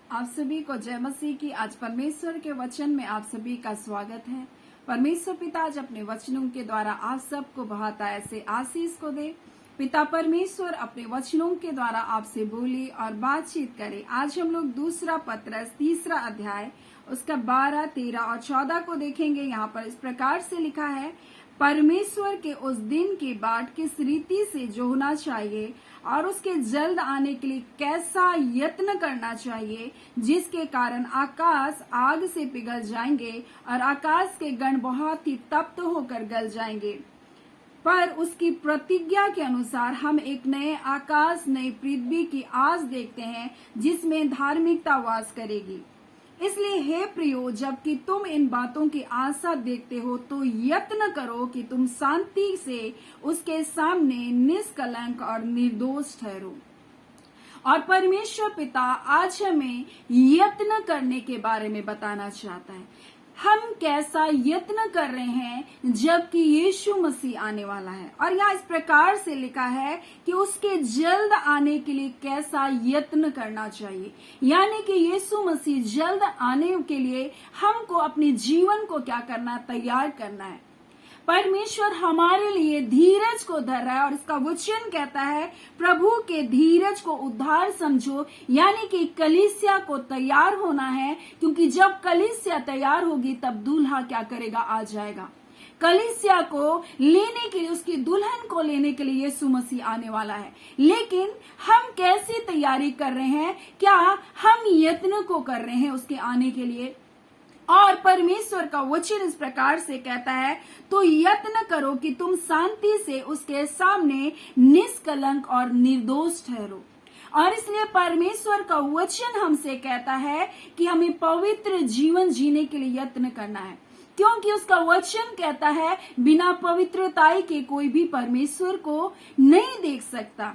आप सभी को जय मसीह की। आज परमेश्वर के वचन में आप सभी का स्वागत है। परमेश्वर पिता आज अपने वचनों के द्वारा आप सबको बहुत ऐसे आशीष को दे। पिता परमेश्वर अपने वचनों के द्वारा आपसे बोले और बातचीत करे। आज हम लोग दूसरा पत्रस 3 अध्याय उसका 12, 13 और 14 को देखेंगे। यहाँ पर इस प्रकार से लिखा है, परमेश्वर के उस दिन की बाट किस रीति से जो होना चाहिए और उसके जल्द आने के लिए कैसा यत्न करना चाहिए, जिसके कारण आकाश आग से पिघल जाएंगे और आकाश के गण बहुत ही तप्त होकर गल जाएंगे। पर उसकी प्रतिज्ञा के अनुसार हम एक नए आकाश, नई पृथ्वी की आस देखते हैं जिसमें धार्मिकता वास करेगी। इसलिए हे प्रियो, जबकि तुम इन बातों की आशा देखते हो तो यत्न करो कि तुम शांति से उसके सामने निष्कलंक और निर्दोष ठहरो। और परमेश्वर पिता आज हमें यत्न करने के बारे में बताना चाहता है। हम कैसा यत्न कर रहे हैं जबकि यीशु मसीह आने वाला है। और यहाँ इस प्रकार से लिखा है कि उसके जल्द आने के लिए कैसा यत्न करना चाहिए, यानी कि यीशु मसीह जल्द आने के लिए हमको अपने जीवन को क्या करना है, तैयार करना है। परमेश्वर हमारे लिए धीरज को धर रहा है और इसका वचन कहता है, प्रभु के धीरज को उद्धार समझो, यानी कि कलीसिया को तैयार होना है, क्योंकि जब कलीसिया तैयार होगी तब दूल्हा क्या करेगा, आ जाएगा। कलीसिया को लेने के लिए, उसकी दुल्हन को लेने के लिए यीशु मसीह आने वाला है। लेकिन हम कैसी तैयारी कर रहे हैं? क्या हम यत्न को कर रहे हैं उसके आने के लिए? और परमेश्वर का वचन इस प्रकार से कहता है, तो यत्न करो कि तुम शांति से उसके सामने निष्कलंक और निर्दोष ठहरो। और इसलिए परमेश्वर का वचन हमसे कहता है कि हमें पवित्र जीवन जीने के लिए यत्न करना है, क्योंकि उसका वचन कहता है बिना पवित्रता के कोई भी परमेश्वर को नहीं देख सकता।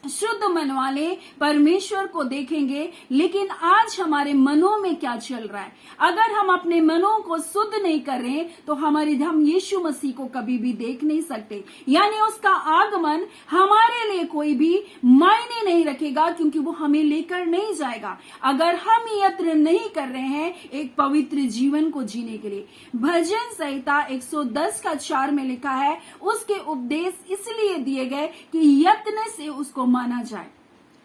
शुद्ध मन वाले परमेश्वर को देखेंगे। लेकिन आज हमारे मनों में क्या चल रहा है? अगर हम अपने मनों को शुद्ध नहीं कर रहे तो हम यीशु मसीह को कभी भी देख नहीं सकते, यानी उसका आगमन हमारे लिए कोई भी मायने नहीं रखेगा, क्योंकि वो हमें लेकर नहीं जाएगा अगर हम यत्न नहीं कर रहे हैं एक पवित्र जीवन को जीने के लिए। भजन संहिता 110:4 में लिखा है, उसके उपदेश इसलिए दिए गए कि यत्न से उसको माना जाए,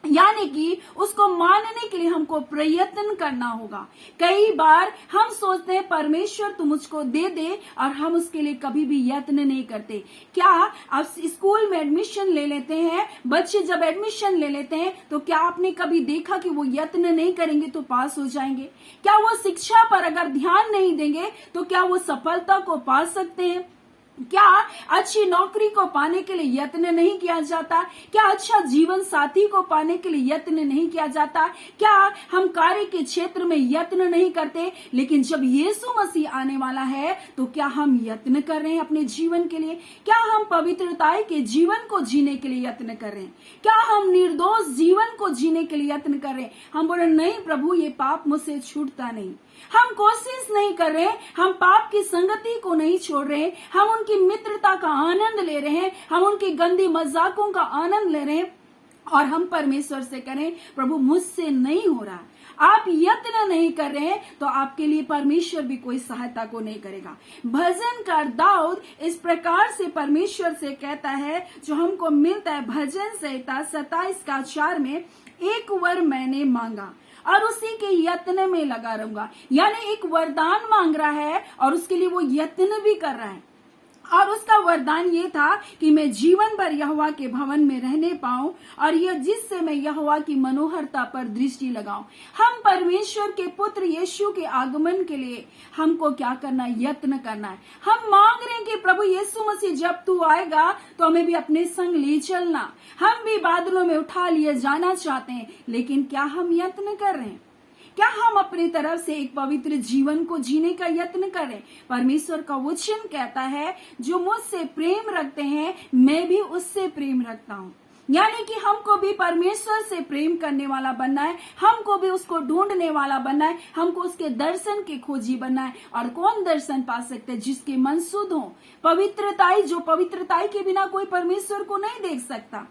यानी कि उसको मानने के लिए हमको प्रयत्न करना होगा। कई बार हम सोचते हैं परमेश्वर तू मुझको दे दे, और हम उसके लिए कभी भी यत्न नहीं करते। क्या आप स्कूल में एडमिशन ले लेते हैं, बच्चे जब एडमिशन ले लेते हैं तो क्या आपने कभी देखा कि वो यत्न नहीं करेंगे तो पास हो जाएंगे? क्या वो शिक्षा पर अगर ध्यान नहीं देंगे तो क्या वो सफलता को पा सकते हैं? क्या अच्छी नौकरी को पाने के लिए यत्न नहीं किया जाता? क्या अच्छा जीवन साथी को पाने के लिए यत्न नहीं किया जाता? क्या हम कार्य के क्षेत्र में यत्न नहीं करते? लेकिन जब यीशु मसीह आने वाला है तो क्या हम यत्न कर रहे हैं अपने जीवन के लिए? क्या हम पवित्रता के जीवन को जीने के लिए यत्न कर रहे हैं? क्या हम निर्दोष जीवन को जीने के लिए यत्न कर रहे हैं? हम बोले नहीं प्रभु, ये पाप मुझसे छूटता नहीं। हम कोशिश नहीं कर रहे, हम पाप की संगति को नहीं छोड़ रहे, हम उनकी मित्रता का आनंद ले रहे हैं, हम उनकी गंदी मजाकों का आनंद ले रहे हैं, और हम परमेश्वर से करें, प्रभु मुझसे नहीं हो रहा। आप यत्न नहीं कर रहे हैं तो आपके लिए परमेश्वर भी कोई सहायता को नहीं करेगा। भजनकार दाऊद इस प्रकार से परमेश्वर से कहता है, जो हमको मिलता है भजन संहिता 27:4 में, एक वर मैंने मांगा और उसी के यत्न में लगा रहूंगा। यानी एक वरदान मांग रहा है और उसके लिए वो यत्न भी कर रहा है। और उसका वरदान ये था कि मैं जीवन भर यहोवा के भवन में रहने पाऊं, और यह जिससे मैं यहोवा की मनोहरता पर दृष्टि लगाऊं। हम परमेश्वर के पुत्र यीशु के आगमन के लिए हमको क्या करना है? यत्न करना है। हम मांग रहे हैं कि प्रभु यीशु मसीह जब तू आएगा तो हमें भी अपने संग ले चलना। हम भी बादलों में उठा लिए जाना चाहते हैं, लेकिन क्या हम यत्न कर रहे हैं? क्या हम अपनी तरफ से एक पवित्र जीवन को जीने का यत्न करें? परमेश्वर का वचन कहता है, जो मुझसे प्रेम रखते हैं मैं भी उससे प्रेम रखता हूँ। यानी कि हमको भी परमेश्वर से प्रेम करने वाला बनना है, हमको भी उसको ढूंढने वाला बनना है, हमको उसके दर्शन के खोजी बनना है। और कौन दर्शन पा सकते हैं? जिसके मन शुद्ध हो, पवित्रताई, जो पवित्रताई के बिना कोई परमेश्वर को नहीं देख सकता।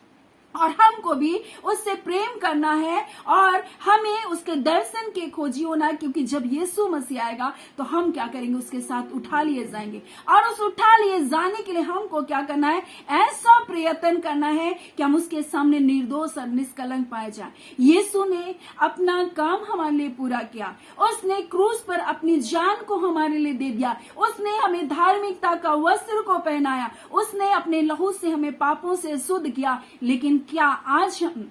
और हमको भी उससे प्रेम करना है और हमें उसके दर्शन के खोजी होना है, क्योंकि जब यीशु मसीह आएगा तो हम क्या करेंगे, उसके साथ उठा लिए जाएंगे। और उस उठा लिए जाने के लिए हमको क्या करना है, ऐसा प्रयत्न करना है कि हम उसके सामने निर्दोष और निष्कलंक पाए जाए। यीशु ने अपना काम हमारे लिए पूरा किया, उसने क्रूस पर अपनी जान को हमारे लिए दे दिया, उसने हमें धार्मिकता का वस्त्र को पहनाया, उसने अपने लहू से हमें पापों से शुद्ध किया। लेकिन क्या आज हम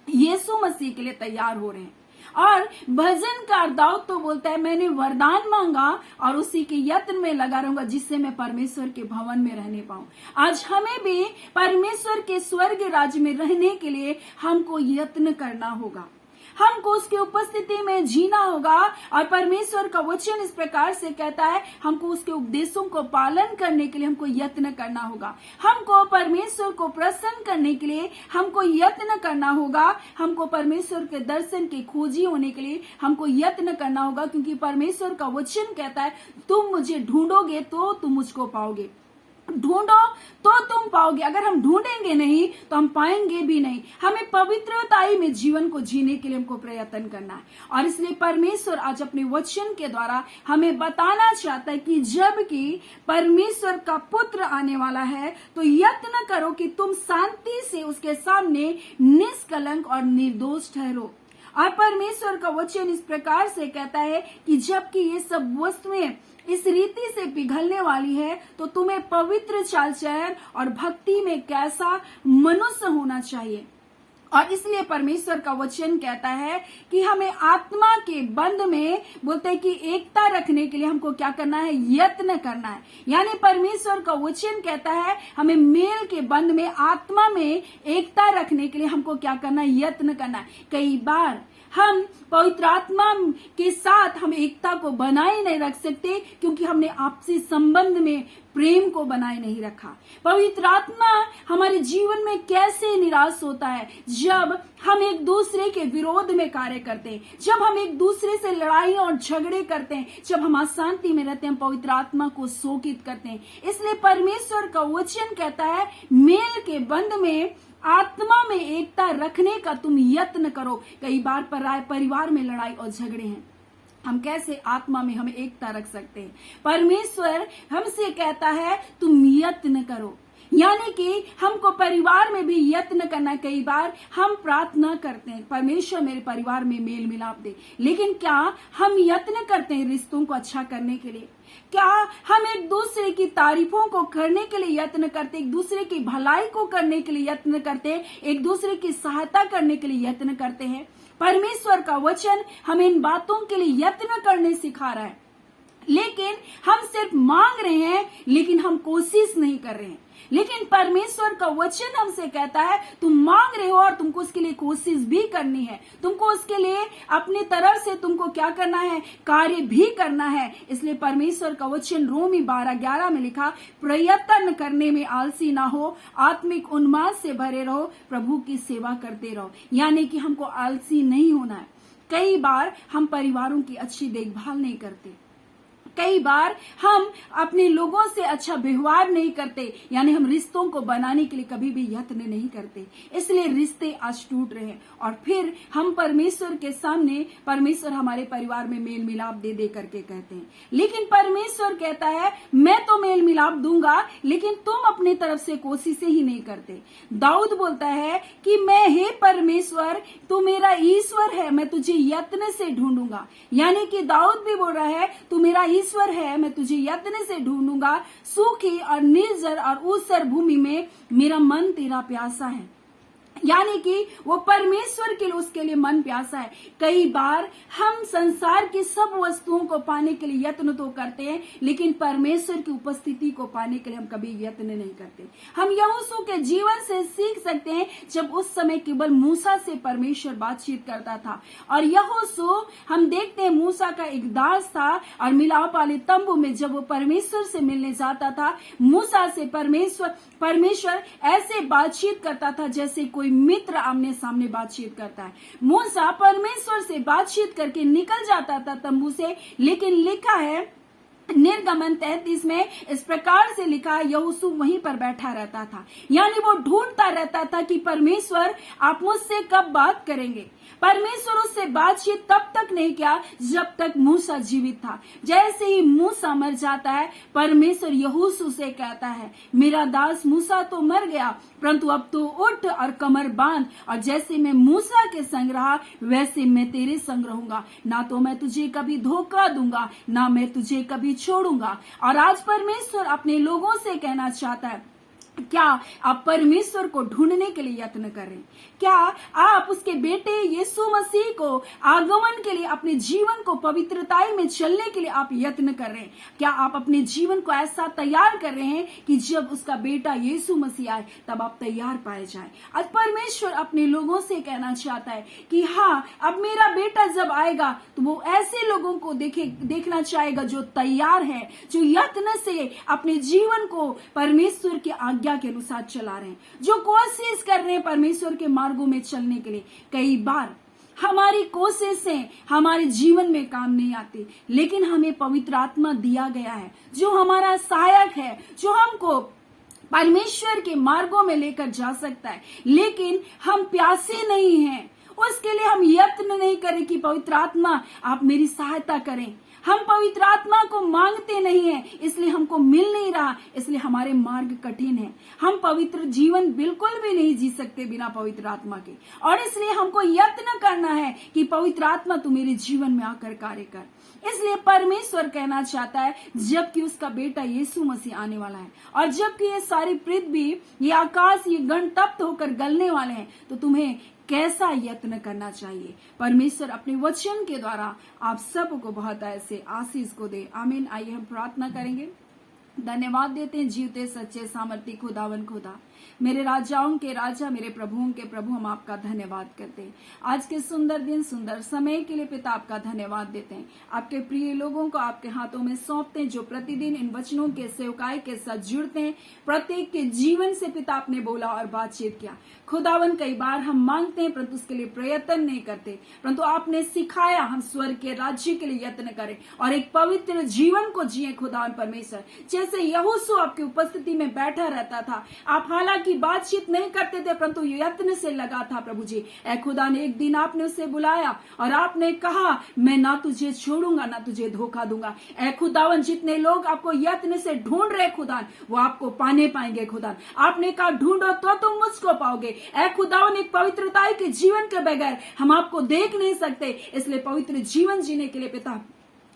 यीशु मसीह के लिए तैयार हो रहे हैं? और भजनकार दाऊद तो बोलता है, मैंने वरदान मांगा और उसी के यत्न में लगा रहूंगा, जिससे मैं परमेश्वर के भवन में रहने पाऊं। आज हमें भी परमेश्वर के स्वर्ग राज्य में रहने के लिए हमको यत्न करना होगा, हमको उसकी उपस्थिति में जीना होगा। और परमेश्वर का वचन इस प्रकार से कहता है, हमको उसके उपदेशों को पालन करने के लिए हमको यत्न करना होगा, हमको परमेश्वर को प्रसन्न करने के लिए हमको यत्न करना होगा, हमको परमेश्वर के दर्शन के खोजी होने के लिए हमको यत्न करना होगा। क्योंकि परमेश्वर का वचन कहता है, तुम मुझे ढूंढोगे तो तुम मुझको पाओगे, ढूंढो तो तुम पाओगे। अगर हम ढूंढेंगे नहीं तो हम पाएंगे भी नहीं। हमें पवित्रताई में जीवन को जीने के लिए हमको प्रयत्न करना है। और इसलिए परमेश्वर आज अपने वचन के द्वारा हमें बताना चाहता है कि जब कि परमेश्वर का पुत्र आने वाला है तो यत्न करो कि तुम शांति से उसके सामने निष्कलंक और निर्दोष ठहरो। और परमेश्वर का वचन इस प्रकार से कहता है कि जबकि ये सब वस्तुएं इस रीति से पिघलने वाली है तो तुम्हें पवित्र चाल चलन और भक्ति में कैसा मनुष्य होना चाहिए। और इसलिए परमेश्वर का वचन कहता है कि हमें आत्मा के बंध में बोलते हैं कि एकता रखने के लिए हमको क्या करना है, यत्न करना है। यानी परमेश्वर का वचन कहता है हमें मेल के बंध में, आत्मा में एकता रखने के लिए हमको क्या करना है, यत्न करना है। कई बार हम पवित्र आत्मा के साथ हम एकता को बनाए नहीं रख सकते, क्योंकि हमने आपसी संबंध में प्रेम को बनाए नहीं रखा। पवित्र आत्मा हमारे जीवन में कैसे निराश होता है, जब हम एक दूसरे के विरोध में कार्य करते हैं, जब हम एक दूसरे से लड़ाई और झगड़े करते हैं, जब हम अशांति में रहते हैं, हम पवित्र आत्मा को शोकित करते हैं। इसलिए परमेश्वर का वचन कहता है, मेल के बंध में, आत्मा में एकता रखने का तुम यत्न करो। कई बार परिवार में लड़ाई और झगड़े हैं, हम कैसे आत्मा में हमें एकता रख सकते हैं? परमेश्वर हमसे कहता है तुम यत्न करो, यानी कि हमको परिवार में भी यत्न करना। कई बार हम प्रार्थना करते हैं, परमेश्वर मेरे परिवार में मेल मिलाप दे, लेकिन क्या हम यत्न करते हैं रिश्तों को अच्छा करने के लिए? क्या हम एक दूसरे की तारीफों को करने के लिए यत्न करते, एक दूसरे की भलाई को करने के लिए यत्न करते, एक दूसरे की सहायता करने के लिए यत्न करते हैं? परमेश्वर का वचन हमें इन बातों के लिए यत्न करने सिखा रहा है, लेकिन हम सिर्फ मांग रहे हैं, लेकिन हम कोशिश नहीं कर रहे हैं। लेकिन परमेश्वर का वचन हमसे कहता है तुम मांग रहे हो और तुमको उसके लिए कोशिश भी करनी है, तुमको उसके लिए अपनी तरफ से तुमको क्या करना है, कार्य भी करना है। इसलिए परमेश्वर का वचन रोमी 12:11 में लिखा, प्रयत्न करने में आलसी ना हो, आत्मिक उन्माद से भरे रहो, प्रभु की सेवा करते रहो। यानी कि हमको आलसी नहीं होना है। कई बार हम परिवारों की अच्छी देखभाल नहीं करते, कई बार हम अपने लोगों से अच्छा व्यवहार नहीं करते, यानी हम रिश्तों को बनाने के लिए कभी भी यत्न नहीं करते। इसलिए रिश्ते आज टूट रहे हैं और फिर हम परमेश्वर के सामने, परमेश्वर हमारे परिवार में मेल मिलाप दे दे करके कहते हैं, लेकिन परमेश्वर कहता है मैं तो मेल मिलाप दूंगा, लेकिन तुम अपनी तरफ से कोशिशें ही नहीं करते। दाऊद बोलता है कि मैं, हे परमेश्वर तू मेरा ईश्वर है, मैं तुझे यत्न से ढूंढूंगा। यानी कि दाऊद भी बोल रहा है तू मेरा ईश्वर है, मैं तुझे यत्न से ढूंढूंगा। सूखी और निर्जर और ऊसर भूमि में मेरा मन तेरा प्यासा है। यानी कि वो परमेश्वर के लिए, उसके लिए मन प्यासा है। कई बार हम संसार की सब वस्तुओं को पाने के लिए यत्न तो करते हैं, लेकिन परमेश्वर की उपस्थिति को पाने के लिए हम कभी यत्न नहीं करते। हम यहोशू के जीवन से सीख सकते हैं, जब उस समय केवल मूसा से परमेश्वर बातचीत करता था। और यहोशू, हम देखते हैं मूसा का एक दास था और मिलाप वाले तंबू में जब वो परमेश्वर से मिलने जाता था, मूसा से परमेश्वर ऐसे बातचीत करता था जैसे कोई मित्र आमने सामने बातचीत करता है। मूसा परमेश्वर से बातचीत करके निकल जाता था तंबू से, लेकिन लिखा है निर्गमन 33 में इस प्रकार से लिखा है, यहोशू वहीं पर बैठा रहता था, यानी वो ढूंढता रहता था कि परमेश्वर आप मुझसे कब बात करेंगे। परमेश्वर उससे बातचीत तब तक नहीं किया जब तक मूसा जीवित था। जैसे ही मूसा मर जाता है, परमेश्वर यहोशू से कहता है, मेरा दास मूसा तो मर गया, परंतु अब तो उठ और कमर बांध, और जैसे मैं मूसा के संग रहा वैसे मैं तेरे संग रहूंगा। ना तो मैं तुझे कभी धोखा दूंगा, ना मैं तुझे कभी छोड़ूंगा। और आज परमेश्वर अपने लोगों से कहना चाहता है, क्या आप परमेश्वर को ढूंढने के लिए यत्न कर रहे हैं? क्या आप उसके बेटे यीशु मसीह को आगमन के लिए अपने जीवन को पवित्रताई में चलने के लिए आप यत्न कर रहे हैं? क्या आप अपने जीवन को ऐसा तैयार कर रहे हैं कि जब उसका बेटा यीशु मसीह आए तब आप तैयार पाए जाए? आज परमेश्वर अपने लोगों से कहना चाहता है कि हाँ, अब मेरा बेटा जब आएगा तो वो ऐसे लोगों को देखना चाहेगा जो तैयार है, जो यत्न से अपने जीवन को परमेश्वर की आज्ञा के अनुसार चला रहे हैं, जो कोशिश कर रहे हैं परमेश्वर के मार्गों में चलने के लिए। कई बार हमारी कोशिशें हमारे जीवन में काम नहीं आती, लेकिन हमें पवित्र आत्मा दिया गया है जो हमारा सहायक है, जो हमको परमेश्वर के मार्गों में लेकर जा सकता है। लेकिन हम प्यासे नहीं हैं, उसके लिए हम यत्न नहीं करें कि पवित्र आत्मा आप मेरी सहायता करें। हम पवित्र आत्मा को मांगते नहीं हैं, इसलिए हमको मिल नहीं रहा, इसलिए हमारे मार्ग कठिन है। हम पवित्र जीवन बिल्कुल भी नहीं जी सकते बिना पवित्र आत्मा के, और इसलिए हमको यत्न करना है कि पवित्र आत्मा तू मेरे जीवन में आकर कार्य कर। इसलिए परमेश्वर कहना चाहता है, जबकि उसका बेटा यीशु मसीह आने वाला है, और जबकि ये सारी पृथ्वी, ये आकाश, ये गण तप्त होकर गलने वाले हैं, तो तुम्हें कैसा यत्न करना चाहिए। परमेश्वर अपने वचन के द्वारा आप सबको बहुत ऐसे आशीष को दे। आमीन। आइए हम प्रार्थना करेंगे। धन्यवाद देते हैं जीवते सच्चे सामर्थी खुदावन खुदा, मेरे राजाओं के राजा, मेरे प्रभुओं के प्रभु, हम आपका धन्यवाद करते हैं आज के सुंदर दिन, सुंदर समय के लिए। पिता आपका धन्यवाद देते हैं, आपके प्रिय लोगों को आपके हाथों में सौंपते हैं, जो प्रतिदिन इन वचनों के सेवकाई के साथ जुड़ते हैं। प्रत्येक के जीवन से पिता आपने बोला और बातचीत किया। खुदावन, कई बार हम मांगते हैं परंतु उसके लिए प्रयत्न नहीं करते, परंतु आपने सिखाया हम स्वर्ग के राज्य के लिए यत्न करें और एक पवित्र जीवन को जिए। खुदावन परमेश्वर, जैसे यहोशू आपकी उपस्थिति में बैठा रहता था, आप हालांकि बातचीत नहीं करते थे परंतु यत्न से लगा था। प्रभु जी, ऐ खुदा ने एक दिन आपने उसे बुलाया और आपने कहा, मैं ना तुझे छोड़ूंगा ना तुझे धोखा दूंगा। ऐ खुदावन, जितने लोग आपको यत्न से ढूंढ रहे खुदान, वो आपको पाने पाएंगे। खुदान, आपने कहा ढूंढो तो तुम मुझको पाओगे। ऐ खुदावन, एक पवित्रता के जीवन के बगैर हम आपको देख नहीं सकते, इसलिए पवित्र जीवन जीने के लिए पिता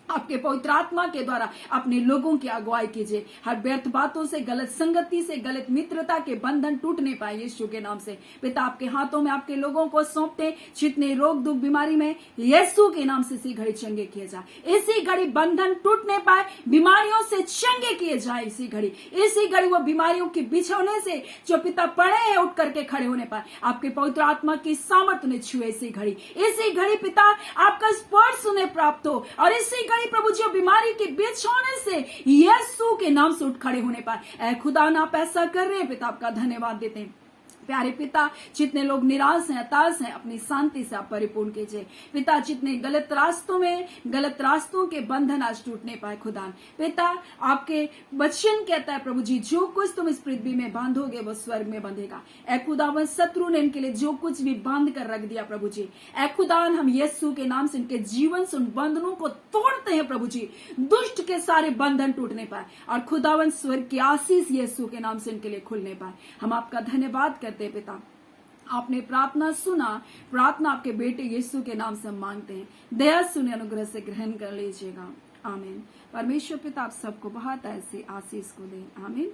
आपके पवित्र आत्मा के द्वारा अपने लोगों की अगुवाई कीजिए। हर व्यर्थ बातों से, गलत संगति से, गलत मित्रता के बंधन टूटने पाए यीशु के नाम से। पिता आपके हाथों में आपके लोगों को सौंपते, जितने रोग दुख बीमारी में यीशु के नाम से इसी घड़ी चंगे किए जाए। इसी घड़ी बंधन टूटने पाए, बीमारियों से चंगे किए जाए। इसी घड़ी वो बीमारियों के बिछोने से जो पिता पड़े हैं उठ करके खड़े होने पाए। आपके पवित्र आत्मा की सामर्थ्य ने छुए। इसी घड़ी पिता आपका स्पर्श उन्हें प्राप्त हो, और इसी घड़ी प्रभु जी बीमारी के बिछोने से यीशु के नाम से उठ खड़े होने पाए। ऐ खुदा, आप ऐसा कर रहे हैं, पिता आपका धन्यवाद देते हैं। प्यारे पिता, जितने लोग निराश हैं, हताश हैं, अपनी शांति से आप परिपूर्ण कीजिए। पिता, जितने गलत रास्तों के बंधन आज टूटने पाए। खुदा पिता, आपके वचन कहता है प्रभु जी, जो कुछ तुम इस पृथ्वी में बांधोगे वो स्वर्ग में बंधेगा। ऐ खुदावन, शत्रु ने इनके लिए जो कुछ भी बांध कर रख दिया प्रभु जी, ऐ खुदावन, हम यीशु के नाम से इनके जीवन से उन बंधनों को तोड़ते हैं प्रभु जी। दुष्ट के सारे बंधन टूटने पाए, और खुदावन स्वर्ग की आशीष यीशु के नाम से इनके लिए खुलने पाए। हम आपका धन्यवाद करते पिता, आपने प्रार्थना सुना। प्रार्थना आपके बेटे यीशु के नाम से मांगते हैं, दया सुने, अनुग्रह से ग्रहण कर लीजिएगा। आमीन। परमेश्वर पिता आप सबको बहुत ऐसे आशीष को दे। आमीन।